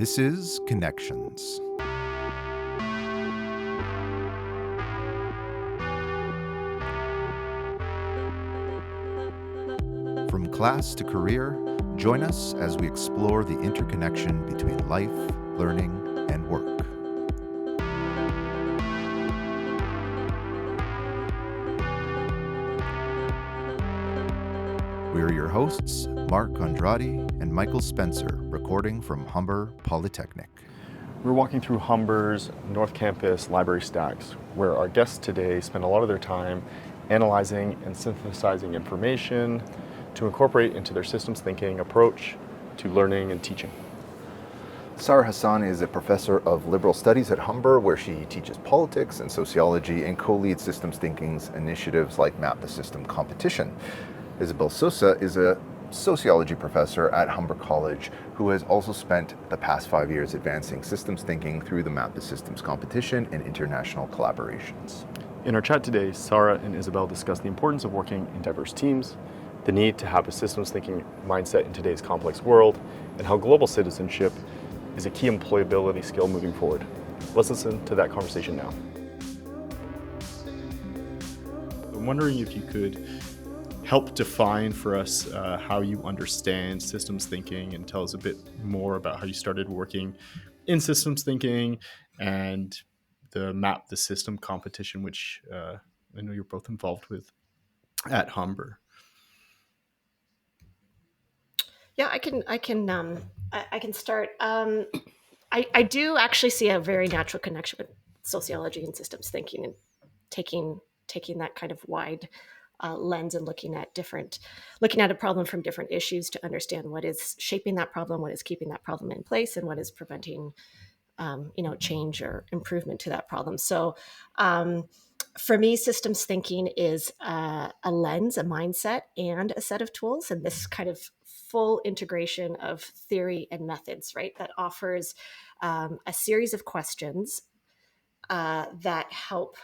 This is Connections. From class to career, join us as we explore the interconnection between life, learning, and work. We're your hosts, Mark Andrade and Michael Spencer, recording from Humber Polytechnic. We're walking through Humber's North Campus library stacks, where our guests today spend a lot of their time analyzing and synthesizing information to incorporate into their systems thinking approach to learning and teaching. Sara Hassan is a professor of liberal studies at Humber, where she teaches politics and sociology and co-leads systems thinking's initiatives like Map the System competition. Isabel Sousa is a sociology professor at Humber College who has also spent the past 5 years advancing systems thinking through the Map the Systems competition and international collaborations. In our chat today, Sara and Isabel discuss the importance of working in diverse teams, the need to have a systems thinking mindset in today's complex world, and how global citizenship is a key employability skill moving forward. Let's listen to that conversation now. I'm wondering if you could help define for us how you understand systems thinking and tell us a bit more about how you started working in systems thinking and the Map the System competition, which I know you're both involved with at Humber. Yeah, I can start. I do actually see a very natural connection with sociology and systems thinking, and taking that kind of wide lens and looking at a problem from different issues to understand what is shaping that problem, what is keeping that problem in place, and what is preventing change or improvement to that problem. So for me, systems thinking is a lens, a mindset, and a set of tools, and this kind of full integration of theory and methods, right? That offers a series of questions that help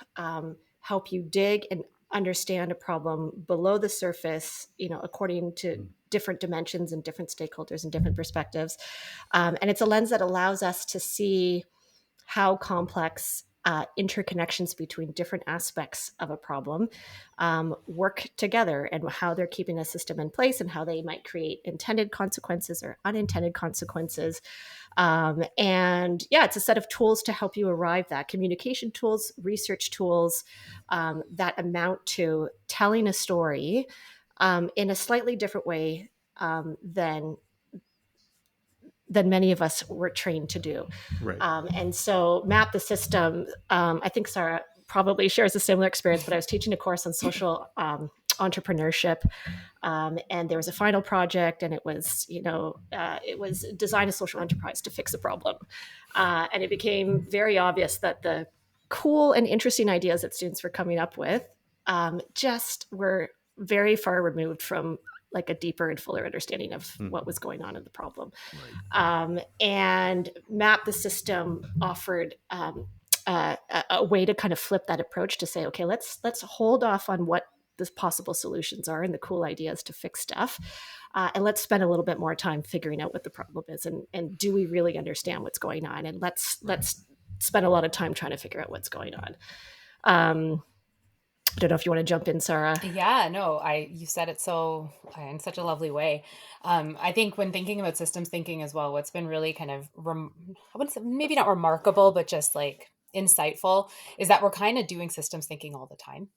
you dig and understand a problem below the surface, according to different dimensions and different stakeholders and different perspectives. And it's a lens that allows us to see how complex interconnections between different aspects of a problem work together, and how they're keeping a system in place, and how they might create intended consequences or unintended consequences. It's a set of tools to help you arrive that communication tools, research tools that amount to telling a story in a slightly different way than many of us were trained to do. Right. And so Map the System, I think Sara probably shares a similar experience, but I was teaching a course on social entrepreneurship, and there was a final project, and it was design a social enterprise to fix a problem. And it became very obvious that the cool and interesting ideas that students were coming up with just were very far removed from like a deeper and fuller understanding of what was going on in the problem. Right. And Map the System offered a way to kind of flip that approach to say, okay, let's hold off on what the possible solutions are and the cool ideas to fix stuff. And let's spend a little bit more time figuring out what the problem is, and do we really understand what's going on? And let's spend a lot of time trying to figure out what's going on. I don't know if you want to jump in, Sara. Yeah, no, you said it so in such a lovely way. I think when thinking about systems thinking as well, what's been really kind of, I wouldn't say maybe not remarkable, but just like insightful, is that we're kind of doing systems thinking all the time.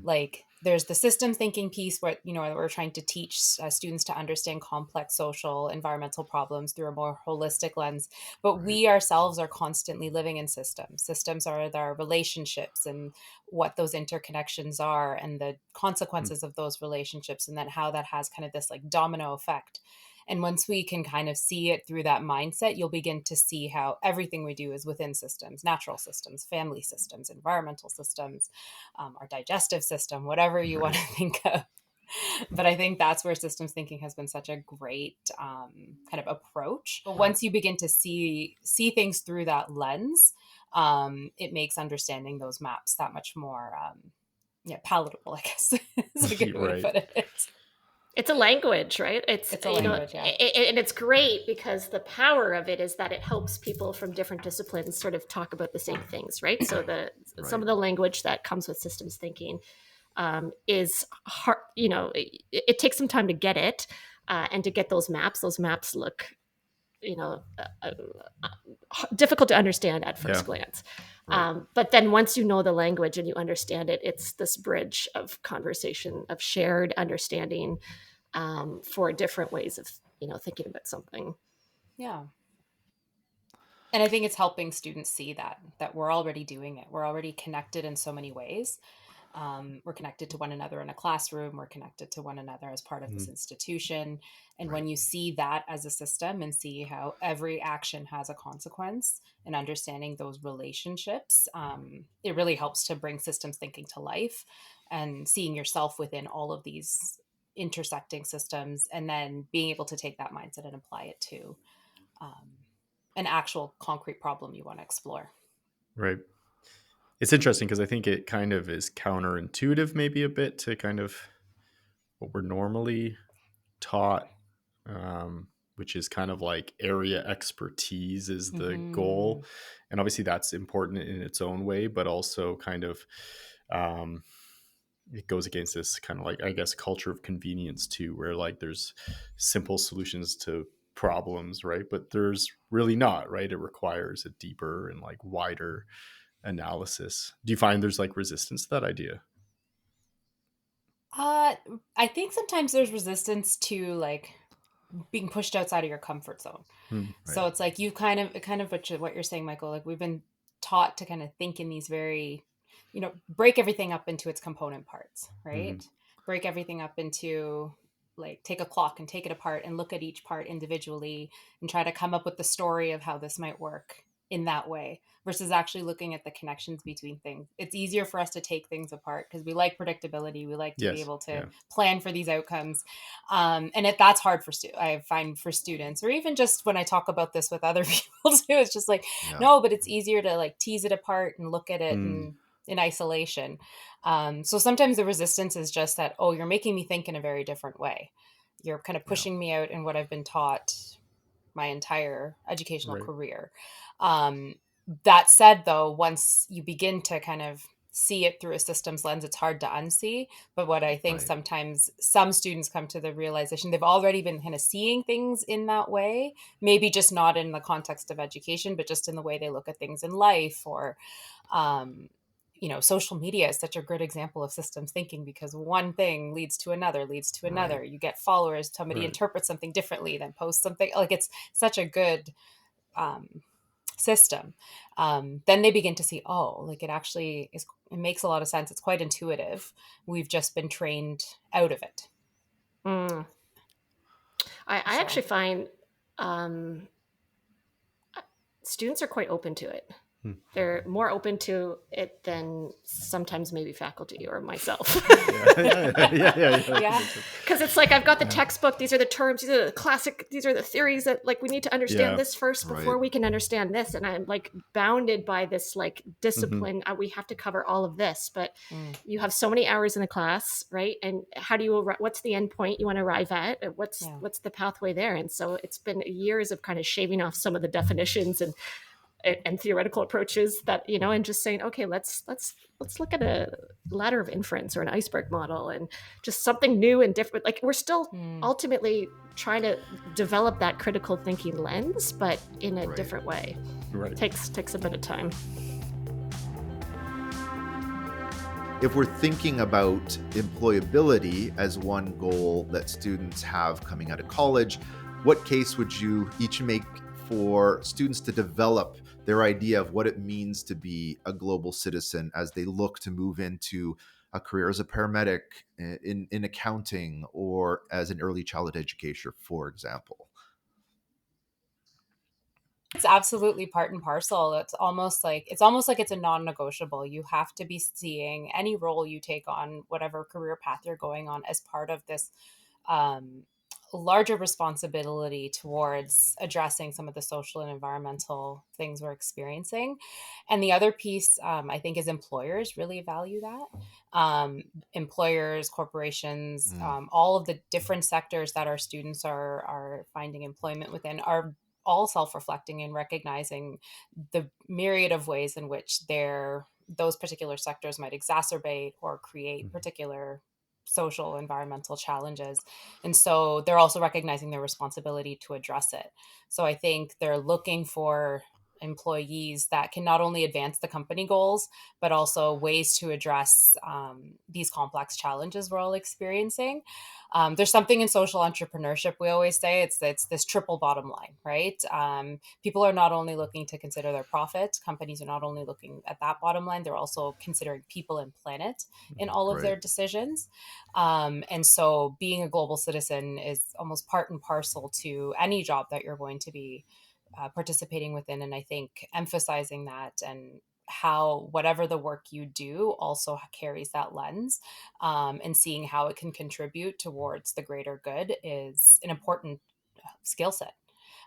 Like there's the system thinking piece where, we're trying to teach students to understand complex social, environmental problems through a more holistic lens. But we ourselves are constantly living in systems. Systems are our relationships and what those interconnections are and the consequences of those relationships, and then how that has kind of this like domino effect. And once we can kind of see it through that mindset, you'll begin to see how everything we do is within systems, natural systems, family systems, environmental systems, our digestive system, whatever you want to think of. But I think that's where systems thinking has been such a great kind of approach. But once you begin to see things through that lens, it makes understanding those maps that much more palatable, I guess, is a good way to put it. It's a language, right? It's a language, yeah. And it's great because the power of it is that it helps people from different disciplines sort of talk about the same things, right? So some Right. of the language that comes with systems thinking is hard. It takes some time to get it and to get those maps. Those maps look, you know, difficult to understand at Yeah. first glance. Right. But then once you know the language and you understand it, it's this bridge of conversation, of shared understanding for different ways of thinking about something. Yeah. And I think it's helping students see that we're already doing it. We're already connected in so many ways. We're connected to one another in a classroom. We're connected to one another as part of this Mhm. institution. And Right. when you see that as a system and see how every action has a consequence and understanding those relationships, it really helps to bring systems thinking to life and seeing yourself within all of these intersecting systems and then being able to take that mindset and apply it to um, an actual concrete problem you want to explore. Right. It's interesting because I think it kind of is counterintuitive, maybe a bit, to kind of what we're normally taught, which is kind of like area expertise is the Mm-hmm. goal. And obviously that's important in its own way, but also kind of um, it goes against this kind of like, I guess, culture of convenience too, where like there's simple solutions to problems, right? But there's really not, right? It requires a deeper and like wider analysis. Do you find there's like resistance to that idea? Uh, I think sometimes there's resistance to like being pushed outside of your comfort zone. Hmm. Right. So it's like you kind of what you're saying, Michael. Like we've been taught to kind of think in these very, break everything up into its component parts, Mm-hmm. right? Break everything up into like take a clock and take it apart and look at each part individually and try to come up with the story of how this might work in that way versus actually looking at the connections between things. It's easier for us to take things apart because we like predictability. We like to be Yes. able to Yeah. plan for these outcomes. That's hard for I find for students, or even just when I talk about this with other people too. It's just like, Yeah. no, but it's easier to like tease it apart and look at it Mm. in isolation. So sometimes the resistance is just that, oh, you're making me think in a very different way. You're kind of Yeah. pushing me out in what I've been taught my entire educational Right. career. Um, that said, though, once you begin to kind of see it through a systems lens, it's hard to unsee. But what I think Right. sometimes some students come to the realization they've already been kind of seeing things in that way, maybe just not in the context of education, but just in the way they look at things in life or, um, social media is such a great example of systems thinking because one thing leads to another, leads to Right. another. You get followers, somebody Right. interprets something differently, then posts something. Like it's such a good um, system. Then they begin to see, oh, like it actually is, it makes a lot of sense. It's quite intuitive. We've just been trained out of it. Mm. I So actually find um, students are quite open to it. Hmm. They're more open to it than sometimes maybe faculty or myself. Yeah. Yeah. That yeah, makes sense. Because it's like I've got the Yeah. textbook, these are the terms, these are the classic, these are the theories that like we need to understand Yeah. this first Right. before we can understand this. And I'm like bounded by this like Mm-hmm. discipline. We have to cover all of this, but mm, you have so many hours in the class, right? And how do you what's the end point you want to arrive at? yeah. What's the pathway there? And so it's been years of kind of shaving off some of the definitions and theoretical approaches that and just saying, okay, let's look at a ladder of inference or an iceberg model and just something new and different. Like we're still Mm. ultimately trying to develop that critical thinking lens, but in a Right. different way. Right. Takes a bit of time. If we're thinking about employability as one goal that students have coming out of college, what case would you each make for students to develop their idea of what it means to be a global citizen as they look to move into a career as a paramedic, in accounting, or as an early childhood educator, for example? It's absolutely part and parcel. It's almost like it's a non-negotiable. You have to be seeing any role you take on, whatever career path you're going on, as part of this um larger responsibility towards addressing some of the social and environmental things we're experiencing. And the other piece, I think, is employers really value that. Employers, corporations, all of the different sectors that our students are finding employment within are all self-reflecting and recognizing the myriad of ways in which those particular sectors might exacerbate or create particular social environmental challenges. And so they're also recognizing their responsibility to address it. So I think they're looking for employees that can not only advance the company goals, but also ways to address these complex challenges we're all experiencing. There's something in social entrepreneurship, we always say, it's this triple bottom line, right? People are not only looking to consider their profit, companies are not only looking at that bottom line, they're also considering people and planet in all of their decisions. And so being a global citizen is almost part and parcel to any job that you're going to be participating within. And I think emphasizing that, and how whatever the work you do also carries that lens, and seeing how it can contribute towards the greater good is an important skill set.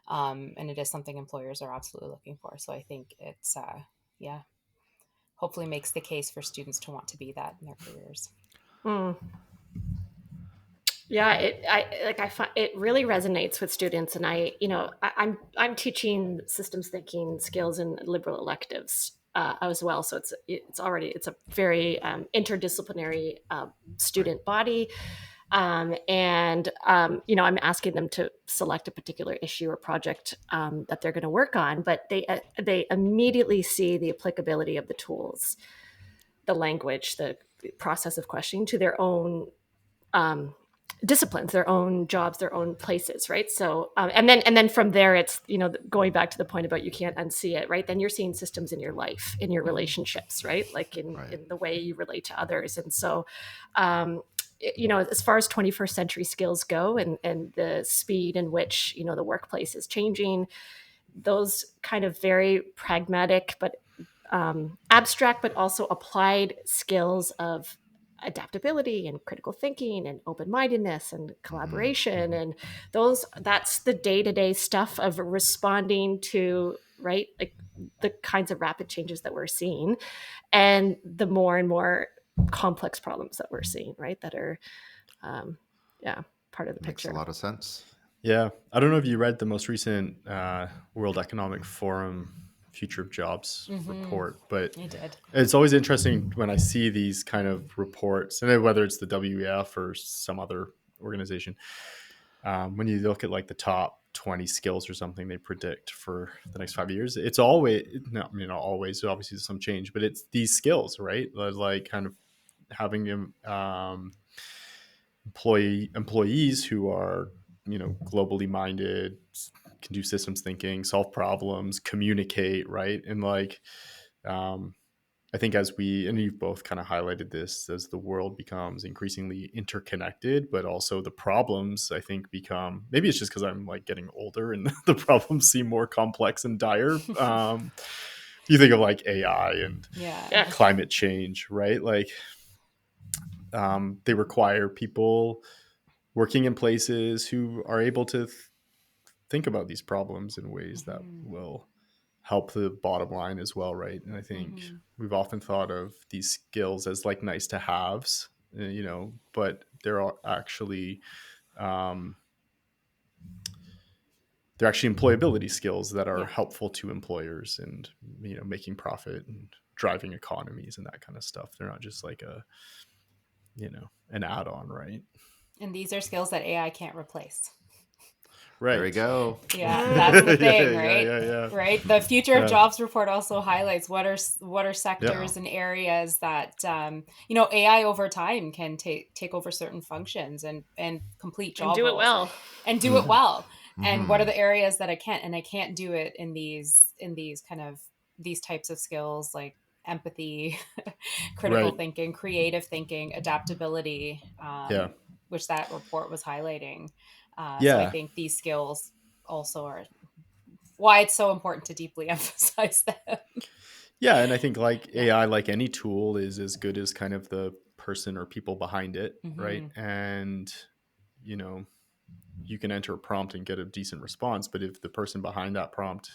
And it is something employers are absolutely looking for. So I think it's, hopefully makes the case for students to want to be that in their careers. Yeah, I find it really resonates with students, and I'm teaching systems thinking skills in liberal electives as well. So it's a very interdisciplinary student body, and I'm asking them to select a particular issue or project that they're going to work on, but they immediately see the applicability of the tools, the language, the process of questioning to their own disciplines, their own jobs, their own places, right? So and then from there, it's going back to the point about you can't unsee it, right? Then you're seeing systems in your life, in your relationships, right? Like in the way you relate to others. And so as far as 21st century skills go, and the speed in which the workplace is changing, those kind of very pragmatic but abstract but also applied skills of adaptability and critical thinking and open-mindedness and collaboration, and that's the day-to-day stuff of responding to, right, like the kinds of rapid changes that we're seeing and the more and more complex problems that we're seeing, right, that are part of the picture. Makes a lot of sense. Yeah. I don't know if you read the most recent World Economic Forum Future of Jobs report, but I did. It's always interesting when I see these kind of reports, and whether it's the WEF or some other organization, when you look at like the top 20 skills or something they predict for the next 5 years, it's always, no, always, obviously there's some change, but it's these skills, right? Like kind of having employees who are, globally minded, can do systems thinking, solve problems, communicate, right? And like, I think and you've both kind of highlighted this, as the world becomes increasingly interconnected, but also the problems, I think, become, maybe it's just because I'm like getting older and the problems seem more complex and dire. You think of like AI and climate change, right? Like they require people working in places who are able to think about these problems in ways that will help the bottom line as well, right? And I think we've often thought of these skills as like nice to haves, but they're actually employability skills that are helpful to employers and making profit and driving economies and that kind of stuff. They're not just like an add-on, right? And these are skills that AI can't replace. Right. There we go. Yeah, that's the thing, right? Yeah. Right. The Future of Jobs report also highlights what are sectors and areas that AI over time can take over certain functions and complete job and do it roles well. and do it well. And what are the areas that I can't? And I can't do it in these types of skills like empathy, critical thinking, creative thinking, adaptability, which that report was highlighting. So I think these skills also are why it's so important to deeply emphasize them. Yeah, and I think like AI, like any tool, is as good as kind of the person or people behind it, right? And you can enter a prompt and get a decent response, but if the person behind that prompt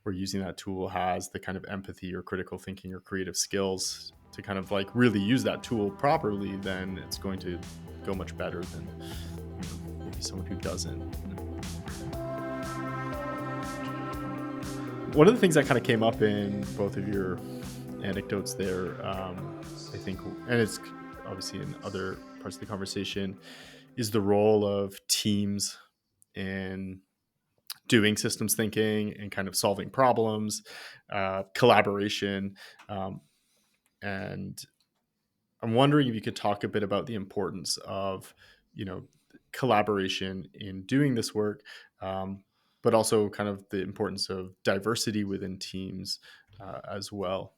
or using that tool has the kind of empathy or critical thinking or creative skills to kind of like really use that tool properly, then it's going to go much better than maybe someone who doesn't. One of the things that kind of came up in both of your anecdotes there, I think, and it's obviously in other parts of the conversation, is the role of teams in doing systems thinking and kind of solving problems, collaboration. And I'm wondering if you could talk a bit about the importance of, collaboration in doing this work, but also kind of the importance of diversity within teams as well.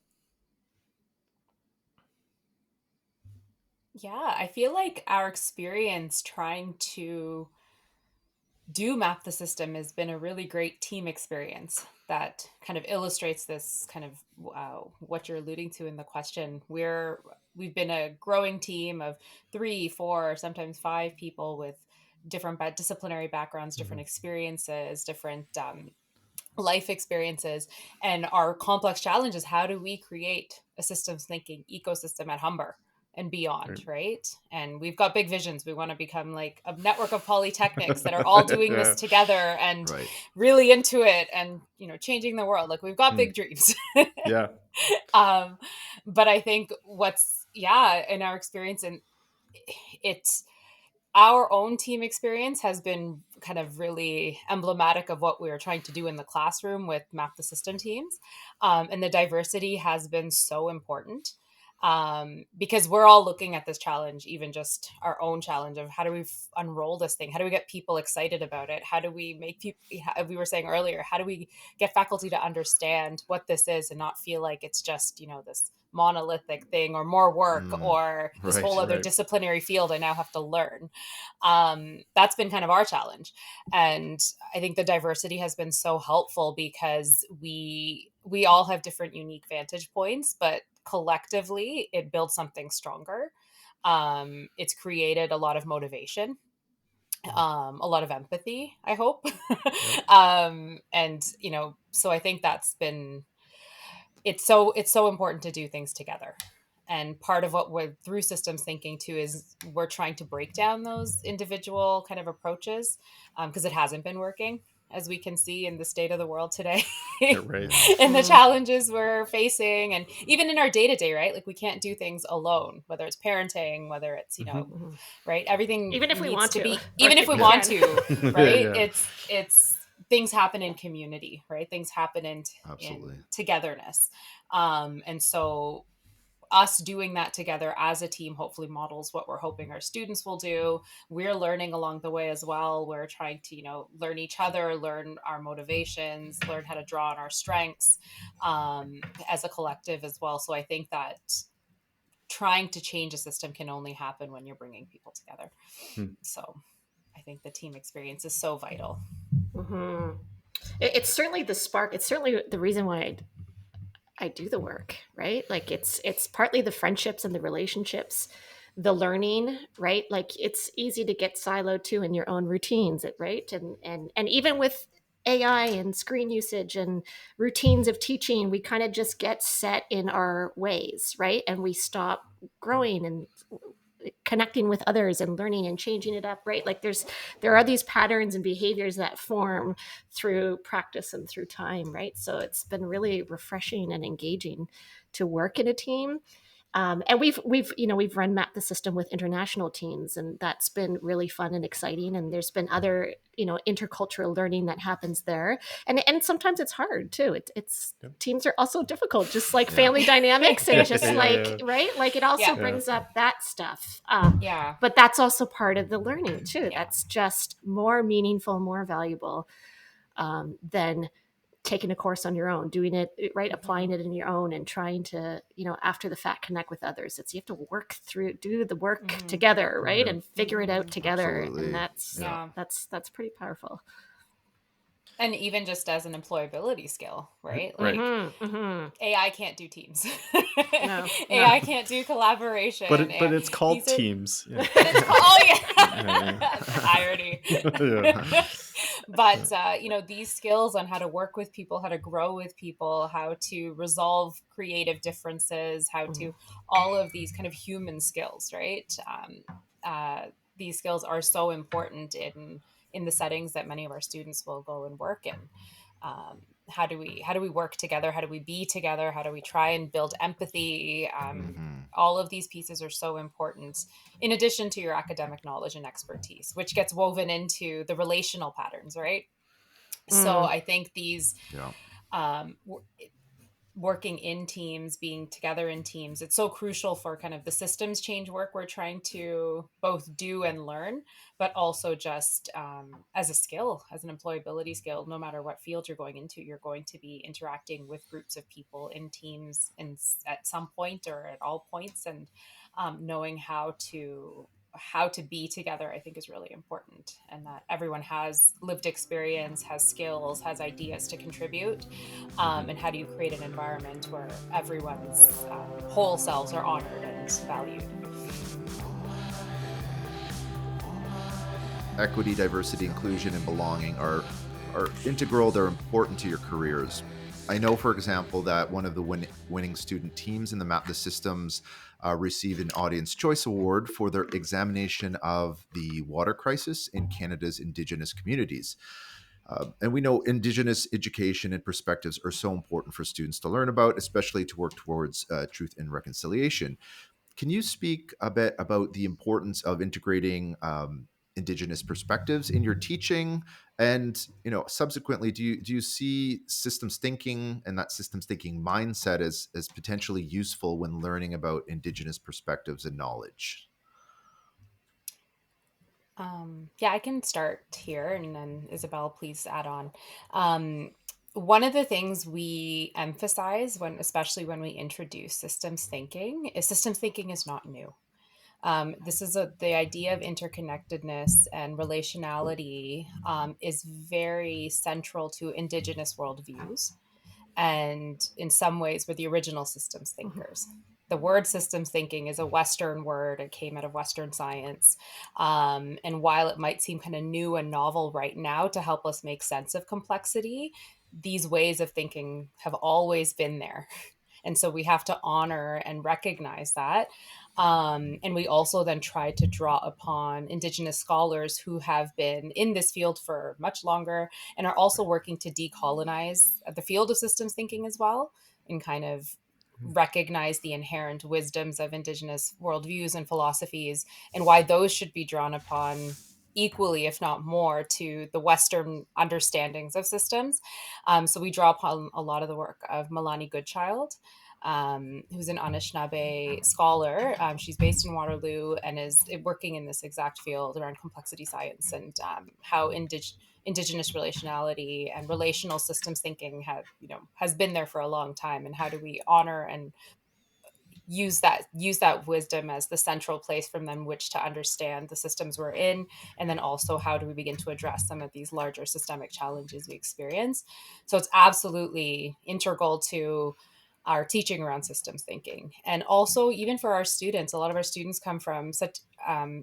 Yeah, I feel like our experience trying to do map the system has been a really great team experience that kind of illustrates this kind of what you're alluding to in the question. We've been a growing team of 3, 4, sometimes 5 people with different disciplinary backgrounds, different experiences, different life experiences, and our complex challenge is how do we create a systems thinking ecosystem at Humber and beyond, right? And we've got big visions. We want to become like a network of polytechnics that are all doing this together and really into it and, changing the world. Like we've got big dreams. Yeah. But I think in our experience, and it's our own team experience has been kind of really emblematic of what we were trying to do in the classroom with Map the System teams. And the diversity has been so important because we're all looking at this challenge, even just our own challenge of how do we unroll this thing? How do we get people excited about it? How do we make people, we were saying earlier, how do we get faculty to understand what this is and not feel like it's just, this monolithic thing or more work or this whole other disciplinary field I now have to learn. That's been kind of our challenge. And I think the diversity has been so helpful because we all have different unique vantage points, but collectively it builds something stronger. It's created a lot of motivation, a lot of empathy, I hope. And, so I think that's been, it's so important to do things together. And part of what we're through systems thinking too is we're trying to break down those individual kind of approaches because it hasn't been working, as we can see in the state of the world today. And the challenges we're facing, and even in our day-to-day, right? Like we can't do things alone, whether it's parenting, whether it's, right? Everything even if we want to, even if we want to, right? It's things happen in community, right? Things happen in togetherness. And so us doing that together as a team hopefully models what we're hoping our students will do. We're learning along the way as well. We're trying to, learn each other, learn our motivations, learn how to draw on our strengths as a collective as well. So I think that trying to change a system can only happen when you're bringing people together. So I think the team experience is so vital. It's certainly the spark. It's certainly the reason why I do the work, right? Like it's partly the friendships and the relationships, the learning, right? Like it's easy to get siloed too in your own routines, right? And even with AI and screen usage and routines of teaching, we kind of just get set in our ways, right? And we stop growing and connecting with others and learning and changing it up, right? Like there are these patterns and behaviors that form through practice and through time, right? So it's been really refreshing and engaging to work in a team. And we've run Map the System with international teams, and that's been really fun and exciting. And there's been other, intercultural learning that happens there. And sometimes it's hard too. It's teams are also difficult, just like family dynamics and just right? Like it also brings up that stuff. But that's also part of the learning too. That's just more meaningful, more valuable than taking a course on your own, doing it right, applying it in your own, and trying to, after the fact, connect with others. It's you have to work through, do the work together, right, and figure it out together. And that's pretty powerful. And even just as an employability skill, right? Right. Like Mm-hmm. AI can't do teams. No, no. AI can't do collaboration. But it's called These are, teams. Yeah. but it's called, oh Yeah, yeah, irony. yeah. But these skills on how to work with people, how to grow with people, how to resolve creative differences, how to all of these kind of human skills, right? These skills are so important in the settings that many of our students will go and work in. How do we work together? How do we be together? How do we try and build empathy? All of these pieces are so important, in addition to your academic knowledge and expertise, which gets woven into the relational patterns, right? So I think these Yeah. um, working in teams, being together in teams, it's so crucial for kind of the systems change work we're trying to both do and learn, but also just as a skill, as an employability skill. No matter what field you're going into, you're going to be interacting with groups of people in teams and at some point or at all points, and knowing how to be together, I think, is really important, and that everyone has lived experience, has skills, has ideas to contribute. And how do you create an environment where everyone's whole selves are honored and valued? Equity, diversity, inclusion, and belonging are integral. They're important to your careers. I know, for example, that one of the winning student teams in the Map the Systems received an Audience Choice Award for their examination of the water crisis in Canada's Indigenous communities. And we know Indigenous education and perspectives are so important for students to learn about, especially to work towards truth and reconciliation. Can you speak a bit about the importance of integrating Indigenous perspectives in your teaching, and subsequently, do you see systems thinking and that systems thinking mindset as potentially useful when learning about Indigenous perspectives and knowledge? Yeah, I can start here, and then Isabel, please add on. One of the things we emphasize especially when we introduce systems thinking is not new. This is the idea of interconnectedness and relationality is very central to Indigenous worldviews, and in some ways were the original systems thinkers. The word systems thinking is a Western word. It came out of Western science. And while it might seem kind of new and novel right now to help us make sense of complexity, these ways of thinking have always been there. And so we have to honor and recognize that. And we also then try to draw upon Indigenous scholars who have been in this field for much longer and are also working to decolonize the field of systems thinking as well, and kind of recognize the inherent wisdoms of Indigenous worldviews and philosophies, and why those should be drawn upon equally, if not more, to the Western understandings of systems. So we draw upon a lot of the work of Milani Goodchild, who's an Anishinaabe scholar. She's based in Waterloo and is working in this exact field around complexity science, and how Indigenous relationality and relational systems thinking has been there for a long time, and how do we honor and use that wisdom as the central place from them which to understand the systems we're in, and then also how do we begin to address some of these larger systemic challenges we experience. So it's absolutely integral to our teaching around systems thinking. And also, even for our students, a lot of our students come from such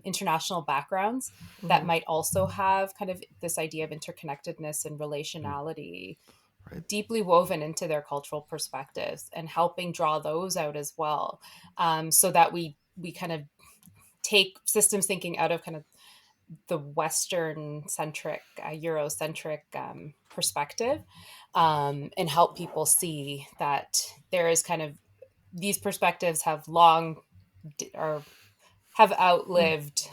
international backgrounds that might also have kind of this idea of interconnectedness and relationality Right. deeply woven into their cultural perspectives, and helping draw those out as well, so that we kind of take systems thinking out of kind of the Western centric, Eurocentric perspective, and help people see that there is kind of these perspectives have long or have outlived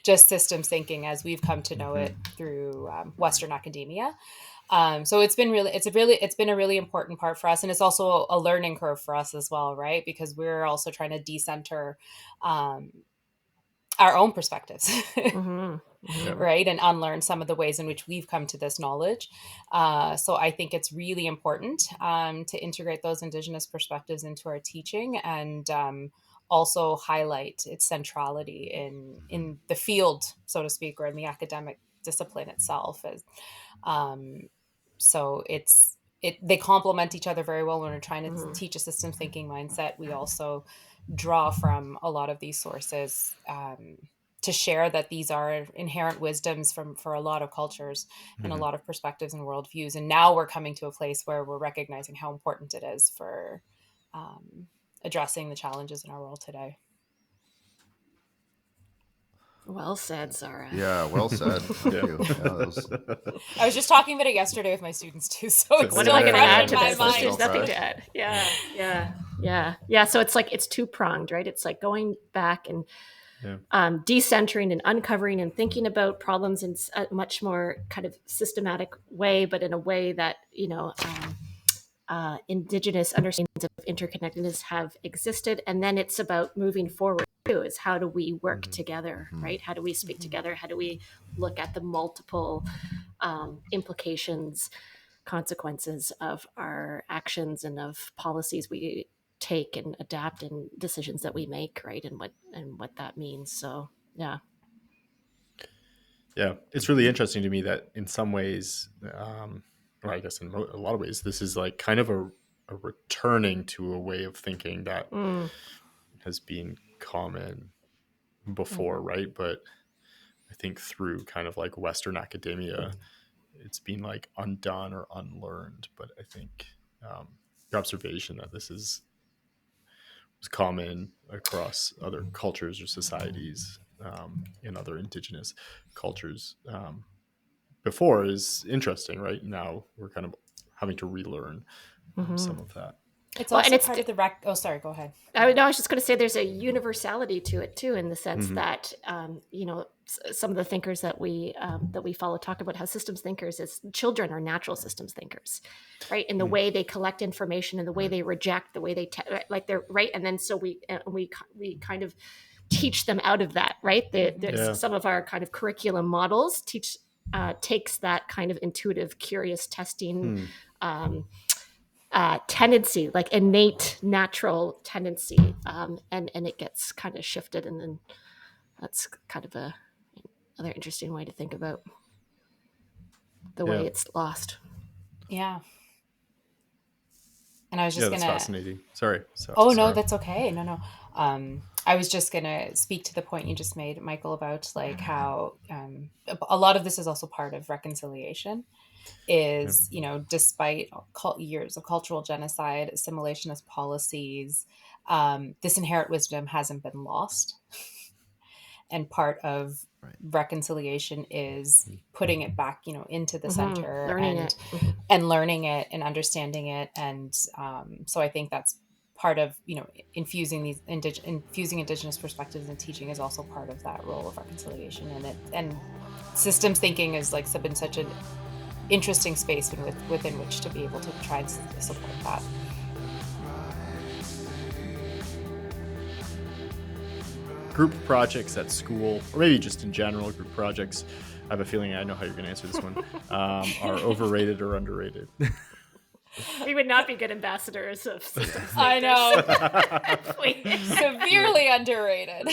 just systems thinking as we've come to know it through Western academia. So it's been a really important part for us, and it's also a learning curve for us as well, right? Because we're also trying to decenter um, our own perspectives, Yeah. right, and unlearn some of the ways in which we've come to this knowledge. So I think it's really important to integrate those Indigenous perspectives into our teaching, and also highlight its centrality in the field, so to speak, or in the academic discipline itself. As So they complement each other very well. When we're trying to teach a systems thinking mindset, we also draw from a lot of these sources to share that these are inherent wisdoms for a lot of cultures and a lot of perspectives and worldviews. And now we're coming to a place where we're recognizing how important it is for addressing the challenges in our world today. Well said, Sara. Yeah, well said. Thank you. Yeah, I was just talking about it yesterday with my students too, so it's What still am I going to fresh add in to my this? mind. There's nothing to add. Yeah. So it's like it's two-pronged, right? It's like going back and decentering and uncovering and thinking about problems in a much more kind of systematic way, but in a way that, Indigenous understandings of interconnectedness have existed. And then it's about moving forward too, is how do we work together, right? How do we speak together? How do we look at the multiple implications, consequences of our actions and of policies we take and adapt and decisions that we make, right? And what that means. So yeah. Yeah, it's really interesting to me that in some ways, or I guess in a lot of ways, this is like kind of a returning to a way of thinking that has been common before, right? But I think through kind of like Western academia, it's been like undone or unlearned. But I think your observation that this was common across other cultures or societies in other Indigenous cultures before is interesting, right? Now we're kind of having to relearn some of that. It's also part of the oh, sorry, go ahead. I was just going to say there's a universality to it too, in the sense that some of the thinkers that we follow talk about how systems thinkers is children are natural systems thinkers, right? In the way they collect information, and the way they reject, the way they like they're right, and then so we kind of teach them out of that, right? Some of our kind of curriculum models takes that kind of intuitive, curious testing. Tendency, like innate natural tendency, and it gets kind of shifted, and then that's kind of another interesting way to think about the way it's lost. Yeah. And I was just that's fascinating. Sorry. No, that's okay. No. I was just gonna speak to the point you just made, Michael, about like how a lot of this is also part of reconciliation. Is despite years of cultural genocide, assimilationist policies, this inherent wisdom hasn't been lost. And part of reconciliation is putting it back, into the center, and learning it and understanding it. And so I think that's part of, infusing Indigenous perspectives in teaching is also part of that role of reconciliation. And systems thinking is like been such an interesting space within which to be able to try and support that. Group projects at school, or maybe just in general, group projects, I have a feeling I know how you're going to answer this one, are overrated or underrated? We would not be good ambassadors of systems. I know. Severely underrated.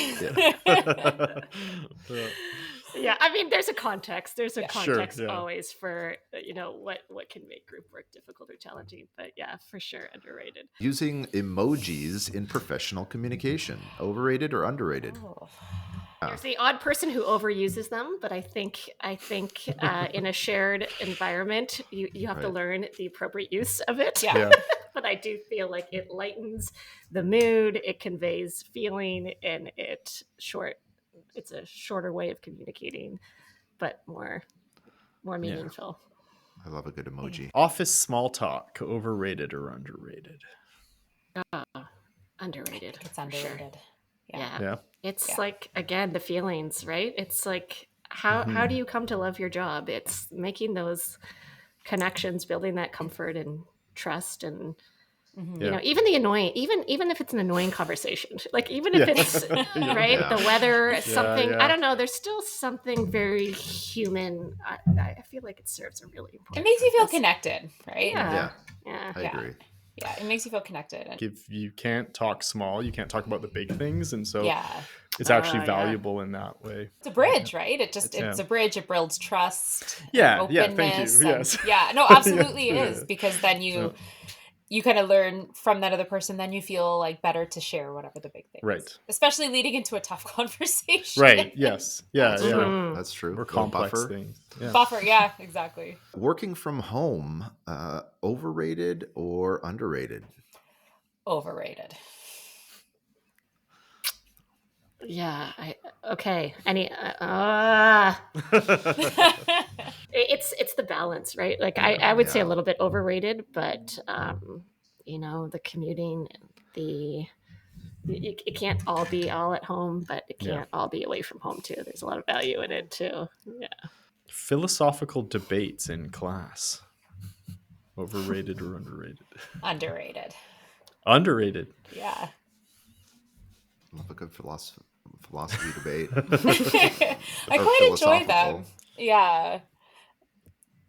Yeah, I mean, there's a context. There's a context sure, always for what can make group work difficult or challenging. But yeah, for sure, underrated. Using emojis in professional communication, overrated or underrated? There's the odd person who overuses them, but I think in a shared environment, you have to learn the appropriate use of it. Yeah. But I do feel like it lightens the mood, it conveys feeling, and it's a shorter way of communicating, but more meaningful. I love a good emoji. Office small talk, overrated or underrated? Underrated. It's underrated. Sure. Yeah. It's like, again, the feelings, right? It's like, how do you come to love your job? It's making those connections, building that comfort and trust, and even the annoying, even if it's an annoying conversation, like even if it's the weather, something, I don't know, there's still something very human. I feel like it serves a really important It makes you feel connected, right? Yeah. I agree. Yeah, it makes you feel connected. And You can't talk small, you can't talk about the big things, and so yeah, it's actually Yeah. valuable in that way. it's a bridge, right? It's Yeah. a bridge. It builds trust, Yeah, and yeah, openness. thank you. Yes. Yeah, no, absolutely Yeah, is, yeah. because then you kind of learn from that other person, then you feel like better to share whatever the big thing Right. is. Especially leading into a tough conversation. Right. Yes. Yeah. That's yeah. true. Mhm. That's true. More Little complex buffer. things. Yeah. Buffer, yeah, exactly. Working from home, overrated or underrated? Overrated. Yeah. Okay. It's the balance, right? Like I would say a Yeah. little bit overrated, but the commuting, it can't all be all at home, but it Yeah. can't all be away from home too. There's a lot of value in it too. Yeah. Philosophical debates in class. Overrated or underrated? Underrated. Underrated. Yeah. Love a good philosophy debate. I Or quite enjoy them. philosophical. Yeah.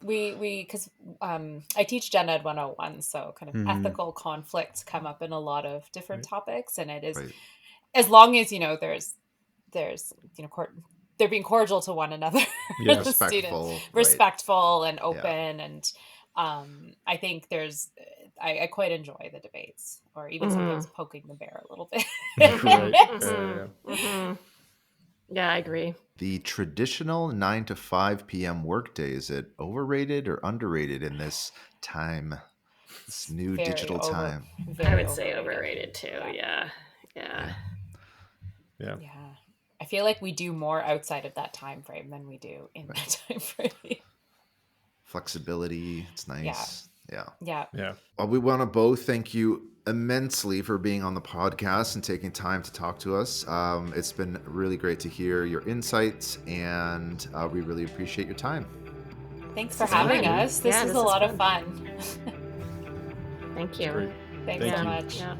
Because I teach Gen Ed 101, so kind of Mhm. ethical conflicts come up in a lot of different topics, and it is, Right. as long as there's they're being cordial to one another, Yeah. the students, Respectful. Right. respectful and open, and I think I quite enjoy the debates, or even sometimes poking the bear a little bit. Right. Yeah, I agree. The traditional 9 to 5 p.m. workday, is it overrated or underrated in this time, this new Very digital time? I would say overrated too. Yeah. Yeah. Yeah. Yeah. I feel like we do more outside of that time frame than we do in that time frame. Flexibility, it's nice. Yeah. Yeah. Well, we want to both thank you immensely for being on the podcast and taking time to talk to us. It's been really great to hear your insights, and we really appreciate your time. Thanks for having us. This was a lot of fun. Thank you. Great. Thanks Thank so you. much. Yeah.